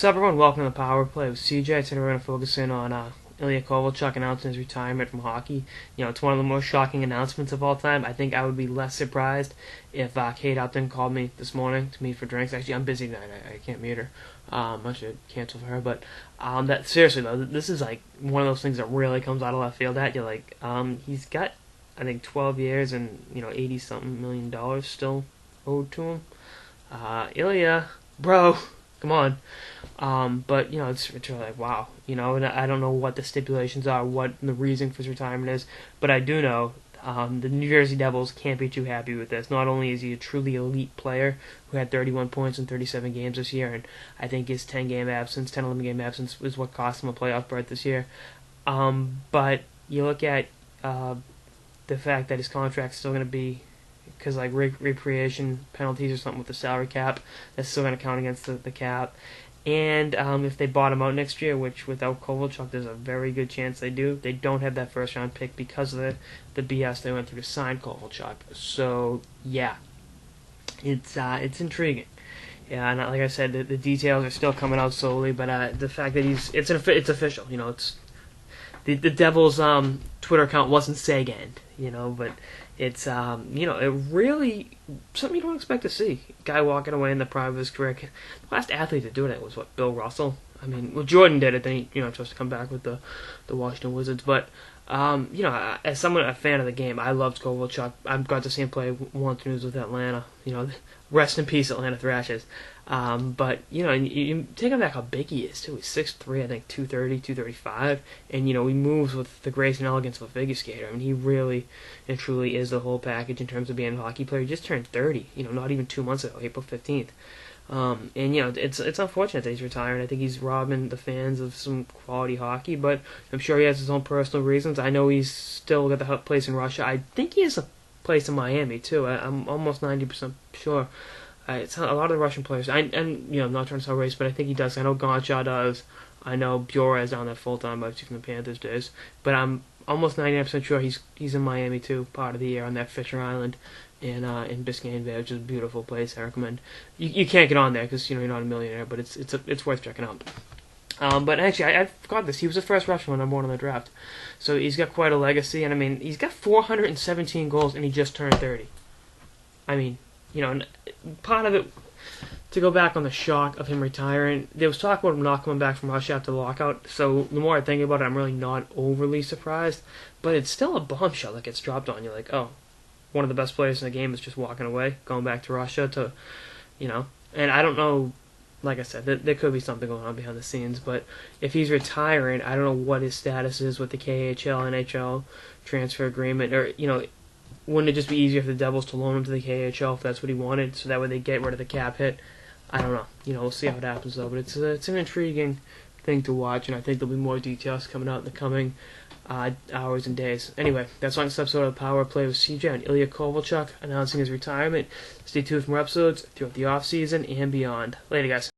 What's up, everyone? Welcome to the Power Play with CJ. Today we're going to focus in on Ilya Kovalchuk announcing his retirement from hockey. You know, it's one of the most shocking announcements of all time. I think I would be less surprised if Kate Upton called me this morning to meet for drinks. Actually, I'm busy tonight. I can't meet her. I should cancel for her. But that seriously though, this is like one of those things that really comes out of left field at you. Like, he's got, I think, 12 years and $80-something million still owed to him. Ilya, bro. Come on. But, it's really like, wow. And I don't know what the stipulations are, what the reason for his retirement is, but I do know the New Jersey Devils can't be too happy with this. Not only is he a truly elite player who had 31 points in 37 games this year, and I think his 11 game absence is what cost him a playoff berth this year, but you look at the fact that his contract's still going to be, because like recreation penalties or something with the salary cap, that's still going to count against the cap. And if they bottom out next year, which without Kovalchuk there's a very good chance they do, they don't have that first round pick because of the BS they went through to sign Kovalchuk. So yeah, it's intriguing. Yeah, and like I said, the details are still coming out slowly, but the fact that it's official. It's the Devils' Twitter account wasn't Sagan, but it's it really something you don't expect to see. Guy walking away in the prime of his career. The last athlete to do that was Bill Russell. I mean, well, Jordan did it. Then he chose to come back with the Washington Wizards. But as someone a fan of the game, I loved Kovalchuk. I've got to see him play once when he was with Atlanta. Rest in peace, Atlanta Thrashers. But you take him back how big he is too. He's 6'3", I think 230, 235, and he moves with the grace and elegance of a figure skater. I mean, he really and truly is the whole package in terms of being a hockey player. He just turned 30. Not even 2 months ago, April 15th. And it's unfortunate that he's retiring. I think he's robbing the fans of some quality hockey, but I'm sure he has his own personal reasons. I know he's still got the place in Russia. I think he has a place in Miami too. I'm almost 90% sure. It's a lot of the Russian players. I'm not trying to sell race, but I think he does. I know Gonchar does. I know Bjora is down there full time, obviously from the Panthers days. But I'm almost 99% sure he's in Miami too, part of the year on that Fisher Island in Biscayne Bay, which is a beautiful place. I recommend. You can't get on there because you're not a millionaire, but it's worth checking out. But actually, I forgot this. He was the first Russian number one in the draft, so he's got quite a legacy. And I mean, he's got 417 goals, and he just turned 30. I mean, part of it, to go back on the shock of him retiring, there was talk about him not coming back from Russia after the lockout, so the more I think about it, I'm really not overly surprised, but it's still a bombshell that gets dropped on you, like, oh, one of the best players in the game is just walking away, going back to Russia to, and I don't know, like I said, there could be something going on behind the scenes, but if he's retiring, I don't know what his status is with the KHL, NHL transfer agreement, or, wouldn't it just be easier for the Devils to loan him to the KHL if that's what he wanted, so that way they get rid of the cap hit? I don't know. We'll see how it happens, though. But it's an intriguing thing to watch, and I think there'll be more details coming out in the coming hours and days. Anyway, that's on this episode of Power Play with CJ and Ilya Kovalchuk announcing his retirement. Stay tuned for more episodes throughout the off-season and beyond. Later, guys.